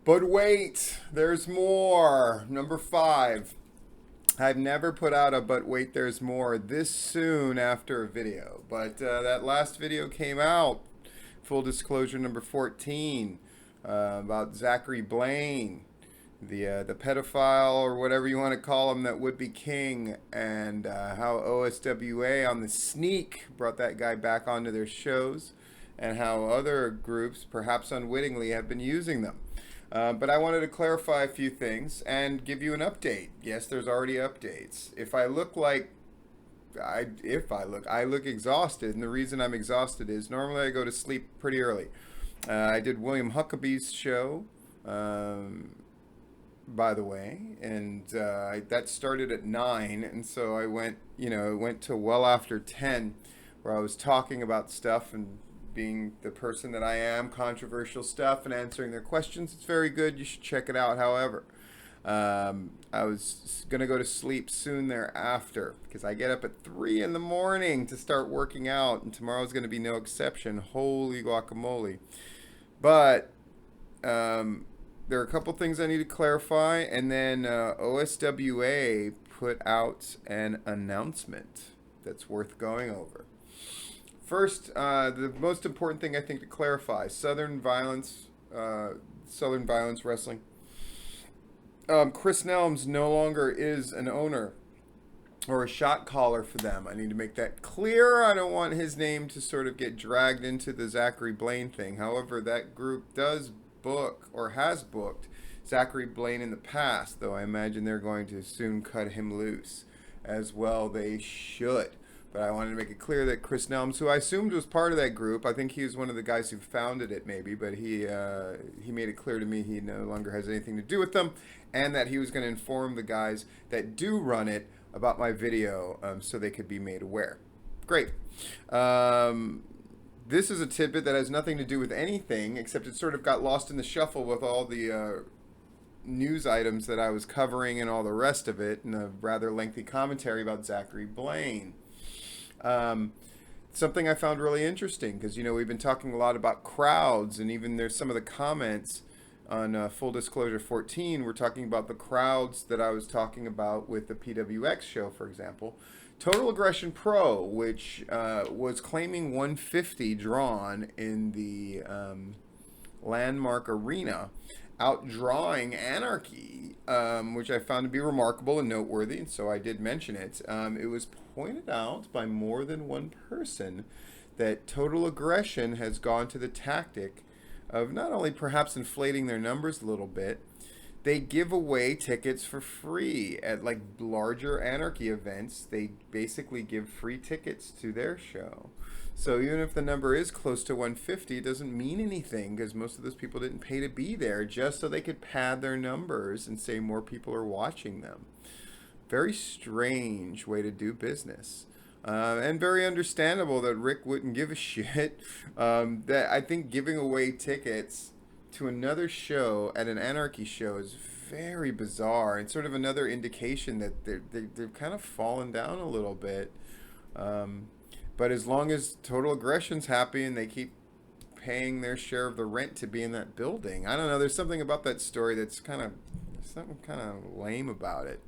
But wait, there's more. Number 5. I've never put out a but wait, there's more this soon after a video. But that last video came out. Full disclosure number 14 about Zachary Blane, the pedophile or whatever you want to call him that would be king, and how OSWA on the sneak brought that guy back onto their shows, and how other groups, perhaps unwittingly, have been using them. But I wanted to clarify a few things and give you an update. Yes, there's already updates. If I look like I look exhausted, and the reason I'm exhausted is normally I go to sleep pretty early. I did William Huckabee's show, by the way, and that started at 9, and so I went, it went to well after 10, where I was talking about stuff and being the person that I am, controversial stuff, and answering their questions. It's very good. You should check it out. However, I was going to go to sleep soon thereafter because I get up at 3 in the morning to start working out, and tomorrow's going to be no exception. Holy guacamole. But there are a couple things I need to clarify, and then OSWA put out an announcement that's worth going over. First, the most important thing I think to clarify: Southern Violence Wrestling. Chris Nelms no longer is an owner or a shot caller for them. I need to make that clear. I don't want his name to sort of get dragged into the Zachary Blane thing. However, that group does book or has booked Zachary Blane in the past, though I imagine they're going to soon cut him loose. As well they should. But I wanted to make it clear that Chris Nelms, who I assumed was part of that group, I think he was one of the guys who founded it maybe, but he made it clear to me he no longer has anything to do with them, and that he was going to inform the guys that do run it about my video so they could be made aware. Great. This is a tidbit that has nothing to do with anything, except it sort of got lost in the shuffle with all the news items that I was covering and all the rest of it, and a rather lengthy commentary about Zachary Blane. Something I found really interesting, because we've been talking a lot about crowds, and even there's some of the comments on Full Disclosure 14 we're talking about the crowds that I was talking about with the PWX show, for example. Total Aggression Pro, which was claiming 150 drawn in the Landmark Arena, outdrawing Anarchy, which I found to be remarkable and noteworthy, and so I did mention it. It was pointed out by more than one person that Total Aggression has gone to the tactic of not only perhaps inflating their numbers a little bit, they give away tickets for free at like larger Anarchy events. They basically give free tickets to their show. So even if the number is close to 150, it doesn't mean anything, because most of those people didn't pay to be there, just so they could pad their numbers and say more people are watching them. Very strange way to do business. And very understandable that Rick wouldn't give a shit. That I think giving away tickets to another show at an Anarchy show is very bizarre, and sort of another indication that they've kind of fallen down a little bit. But as long as Total Aggression's happy and they keep paying their share of the rent to be in that building, I don't know. There's something about that story that's kind of lame about it.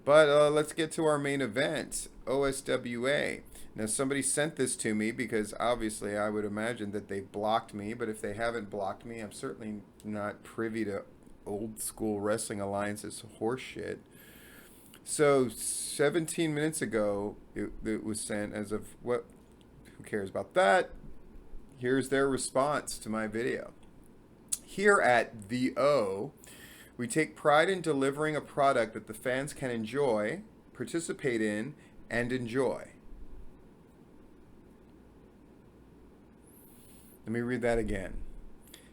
But let's get to our main event, OSWA. Now, somebody sent this to me because obviously I would imagine that they've blocked me. But if they haven't blocked me, I'm certainly not privy to Old School Wrestling Alliance's horseshit. So 17 minutes ago, it was sent as of what? Who cares about that? Here's their response to my video. Here at The O, we take pride in delivering a product that the fans can enjoy, participate in, and enjoy. Let me read that again.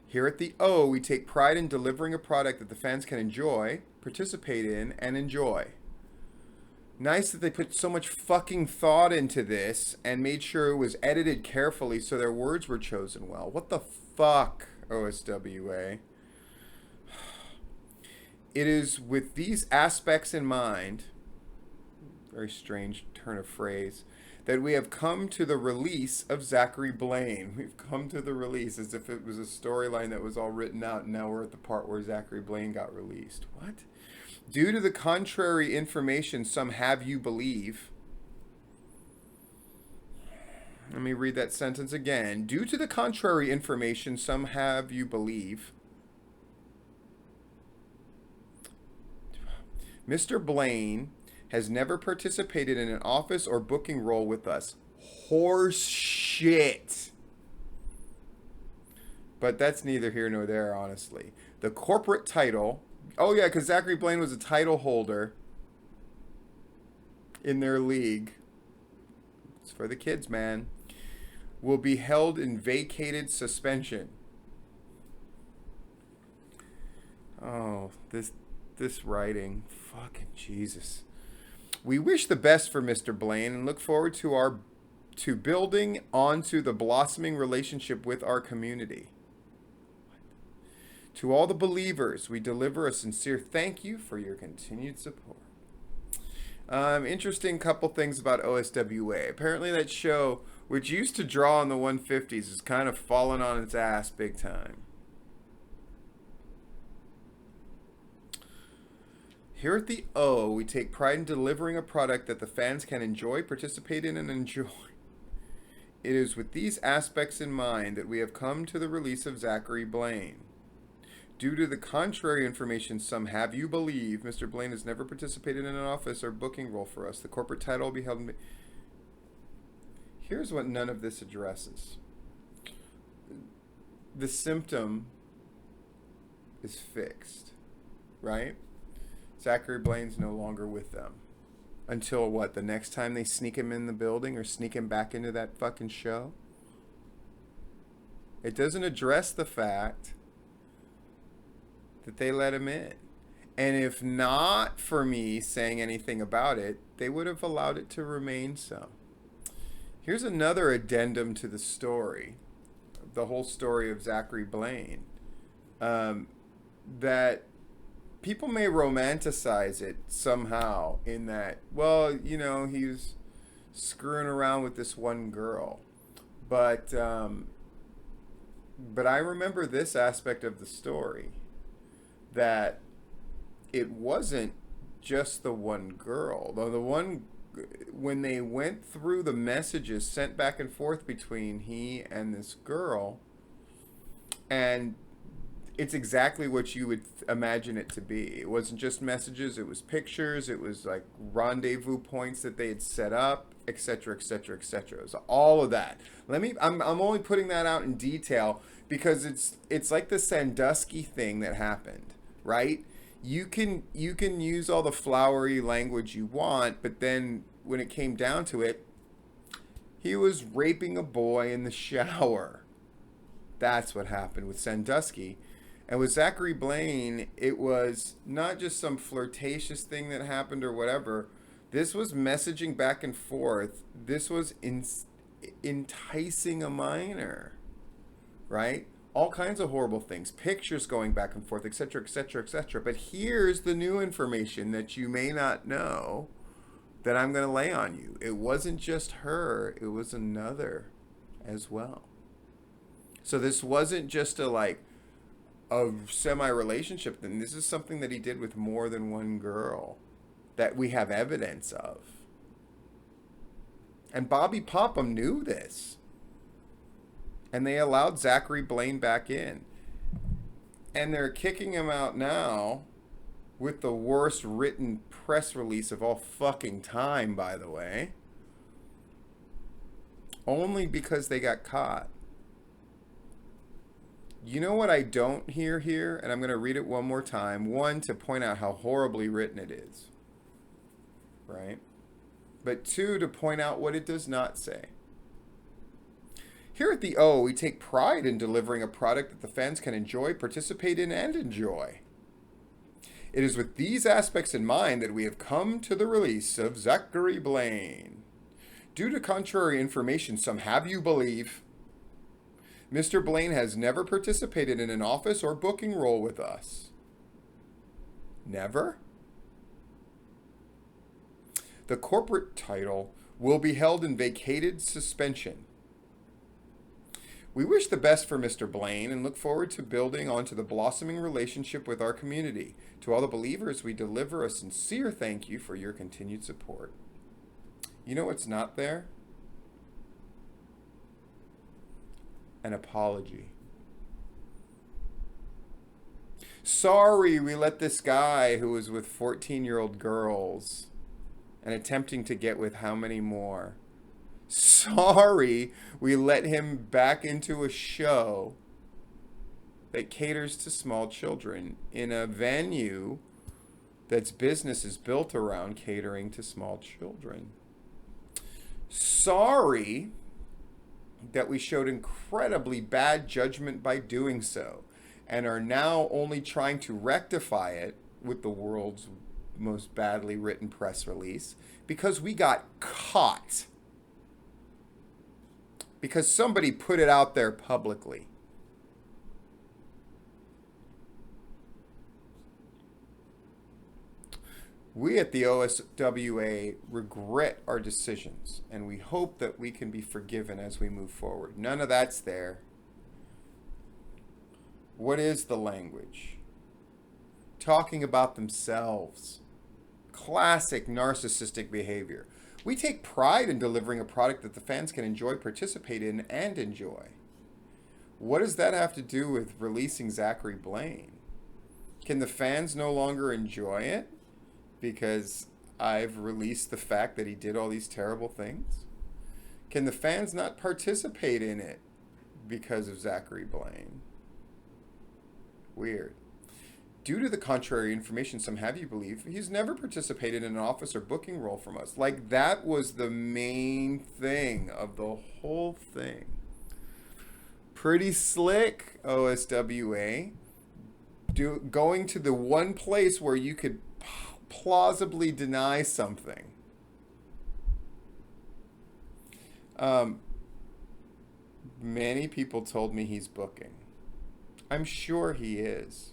Here at The O, we take pride in delivering a product that the fans can enjoy, participate in, and enjoy. Nice that they put so much fucking thought into this and made sure it was edited carefully so their words were chosen well. What the fuck, OSWA? It is with these aspects in mind, very strange turn of phrase, that we have come to the release of Zachary Blane. We've come to the release as if it was a storyline that was all written out, and now we're at the part where Zachary Blane got released. What? Due to the contrary information some have you believe. Let me read that sentence again. Due to the contrary information some have you believe, Mr. Blane has never participated in an office or booking role with us. Horse shit. But that's neither here nor there, honestly. The corporate title... Oh, yeah, because Zachary Blane was a title holder in their league. It's for the kids, man. Will be held in vacated suspension. Oh, this writing. Fucking Jesus. We wish the best for Mr. Blane and look forward to building onto the blossoming relationship with our community. To all the believers, we deliver a sincere thank you for your continued support. Interesting couple things about OSWA. Apparently that show, which used to draw on the 150s, is kind of fallen on its ass big time. Here at the O, we take pride in delivering a product that the fans can enjoy, participate in, and enjoy. It is with these aspects in mind that we have come to the release of Zachary Blane. Due to the contrary information some have you believe, Mr. Blane has never participated in an office or booking role for us. The corporate title will be held in... Here's what none of this addresses. The symptom is fixed, right? Zachary Blane's no longer with them. Until what? The next time they sneak him in the building or sneak him back into that fucking show? It doesn't address the fact that they let him in. And if not for me saying anything about it, they would have allowed it to remain so. Here's another addendum to the story, the whole story of Zachary Blane, that people may romanticize it somehow in that, well, you know, he was screwing around with this one girl. But I remember this aspect of the story, that it wasn't just the one girl. Though the one, when they went through the messages sent back and forth between he and this girl, and it's exactly what you would imagine it to be. It wasn't just messages, it was pictures, it was like rendezvous points that they had set up, etc., etc., etc. So all of that. I'm only putting that out in detail because it's like the Sandusky thing that happened, right? You can use all the flowery language you want, but then when it came down to it, he was raping a boy in the shower. That's what happened with Sandusky. And with Zachary Blane, it was not just some flirtatious thing that happened or whatever. This was messaging back and forth. This was enticing a minor, right? All kinds of horrible things, pictures going back and forth, etc., etc., etc. But here's the new information that you may not know that I'm going to lay on you. It wasn't just her, it was another as well. So this wasn't just a semi-relationship thing. This is something that he did with more than one girl that we have evidence of. And Bobby Popham knew this. And they allowed Zachary Blane back in. And they're kicking him out now with the worst written press release of all fucking time, by the way. Only because they got caught. You know what I don't hear here? And I'm going to read it one more time. One, to point out how horribly written it is. Right? But two, to point out what it does not say. Here at the O, we take pride in delivering a product that the fans can enjoy, participate in, and enjoy. It is with these aspects in mind that we have come to the release of Zachary Blane. Due to contrary information some have you believe, Mr. Blane has never participated in an office or booking role with us. Never? The corporate title will be held in vacated suspension. We wish the best for Mr. Blane and look forward to building onto the blossoming relationship with our community. To all the believers, we deliver a sincere thank you for your continued support. You know what's not there? An apology. Sorry we let this guy who was with 14-year-old girls and attempting to get with how many more? Sorry we let him back into a show that caters to small children in a venue that's business is built around catering to small children. Sorry that we showed incredibly bad judgment by doing so and are now only trying to rectify it with the world's most badly written press release because we got caught. Because somebody put it out there publicly. We at the OSWA regret our decisions, and we hope that we can be forgiven as we move forward. None of that's there. What is the language? Talking about themselves. Classic narcissistic behavior. We take pride in delivering a product that the fans can enjoy, participate in, and enjoy. What does that have to do with releasing Zachary Blane? Can the fans no longer enjoy it because I've released the fact that he did all these terrible things? Can the fans not participate in it because of Zachary Blane? Weird. Due to the contrary information some have you believe, he's never participated in an office or booking role from us. Like, that was the main thing of the whole thing. Pretty slick, OSWA. Going to the one place where you could plausibly deny something. Many people told me he's booking. I'm sure he is.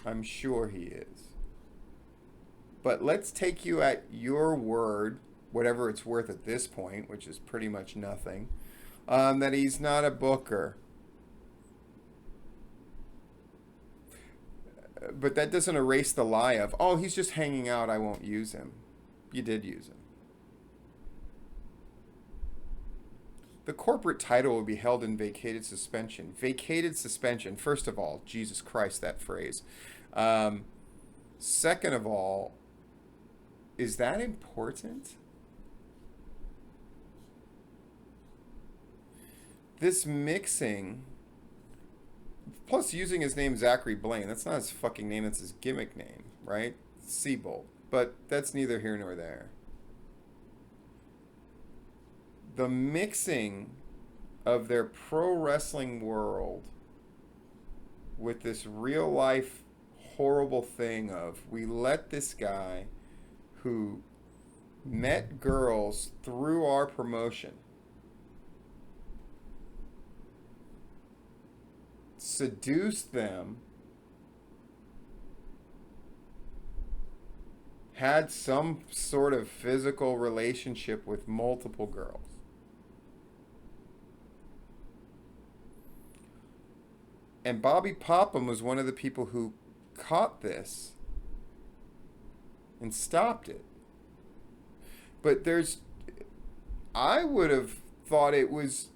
I'm sure he is. But let's take you at your word, whatever it's worth at this point, which is pretty much nothing, that he's not a booker. But that doesn't erase the lie of, oh, he's just hanging out, I won't use him. You did use him. The corporate title will be held in vacated suspension. Vacated suspension. First of all, Jesus Christ, that phrase. Second of all, is that important? This mixing, plus using his name Zachary Blane, that's not his fucking name, that's his gimmick name, right? Seabolt. But that's neither here nor there. The mixing of their pro wrestling world with this real life horrible thing of, we let this guy who met girls through our promotion seduce them, had some sort of physical relationship with multiple girls. And Bobby Popham was one of the people who caught this and stopped it. But I would have thought it was,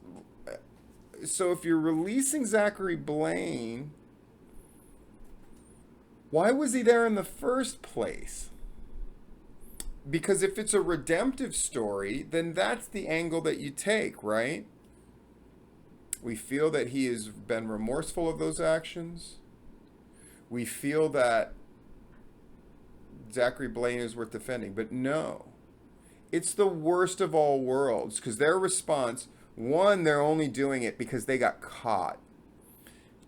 so if you're releasing Zachary Blane, why was he there in the first place? Because if it's a redemptive story, then that's the angle that you take, right? We feel that he has been remorseful of those actions. We feel that Zachary Blane is worth defending. But no, it's the worst of all worlds, because their response, one, they're only doing it because they got caught.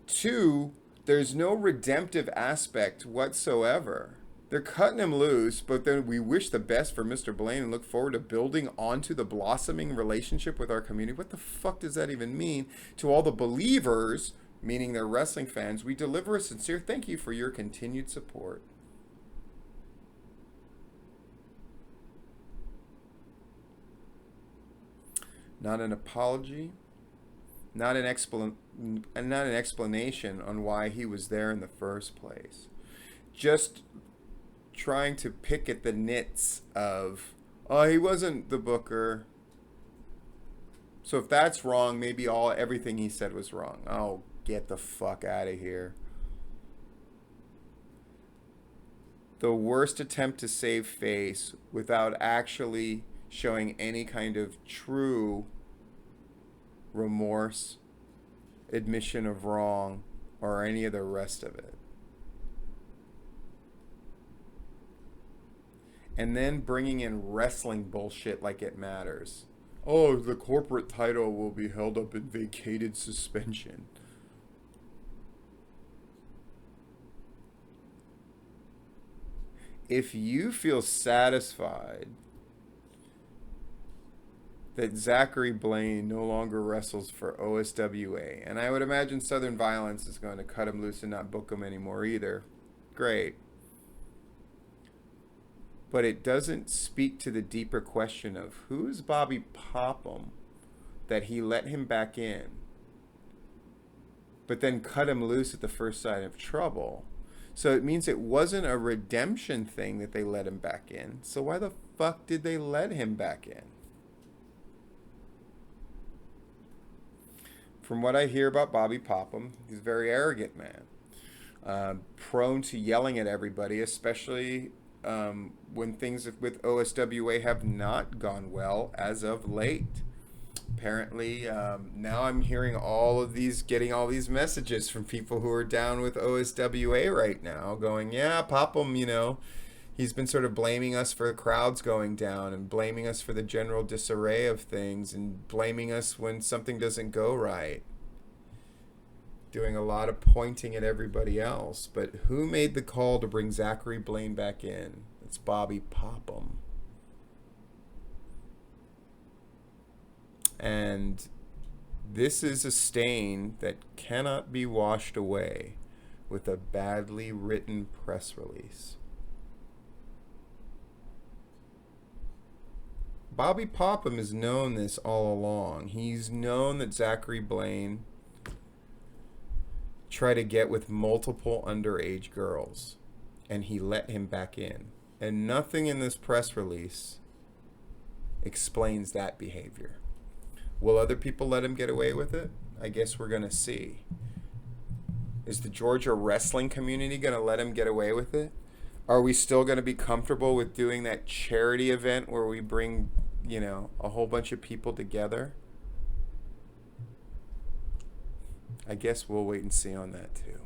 Two, there's no redemptive aspect whatsoever. They're cutting him loose, but then we wish the best for Mr. Blane and look forward to building onto the blossoming relationship with our community. What the fuck does that even mean? To all the believers, meaning their wrestling fans, we deliver a sincere thank you for your continued support. Not an apology, not an explanation on why he was there in the first place. Just trying to pick at the nits of, oh, he wasn't the booker. So if that's wrong, maybe everything he said was wrong. Oh, get the fuck out of here. The worst attempt to save face without actually showing any kind of true remorse, admission of wrong, or any of the rest of it. And then bringing in wrestling bullshit like it matters. Oh, the corporate title will be held up in vacated suspension. If you feel satisfied that Zachary Blane no longer wrestles for OSWA, and I would imagine Southern Violence is going to cut him loose and not book him anymore either, great. But it doesn't speak to the deeper question of who's Bobby Popham that he let him back in, but then cut him loose at the first sign of trouble. So it means it wasn't a redemption thing that they let him back in. So why the fuck did they let him back in? From what I hear about Bobby Popham, he's a very arrogant man, prone to yelling at everybody, especially when things with OSWA have not gone well as of late. Apparently, now I'm hearing getting all these messages from people who are down with OSWA right now, going, yeah, Popham, he's been sort of blaming us for the crowds going down and blaming us for the general disarray of things and blaming us when something doesn't go right. Doing a lot of pointing at everybody else. But who made the call to bring Zachary Blane back in? It's Bobby Popham. And this is a stain that cannot be washed away with a badly written press release. Bobby Popham has known this all along. He's known that Zachary Blane tried to get with multiple underage girls, and he let him back in. And nothing in this press release explains that behavior. Will other people let him get away with it? I guess we're going to see. Is the Georgia wrestling community going to let him get away with it? Are we still going to be comfortable with doing that charity event where we bring, a whole bunch of people together? I guess we'll wait and see on that too.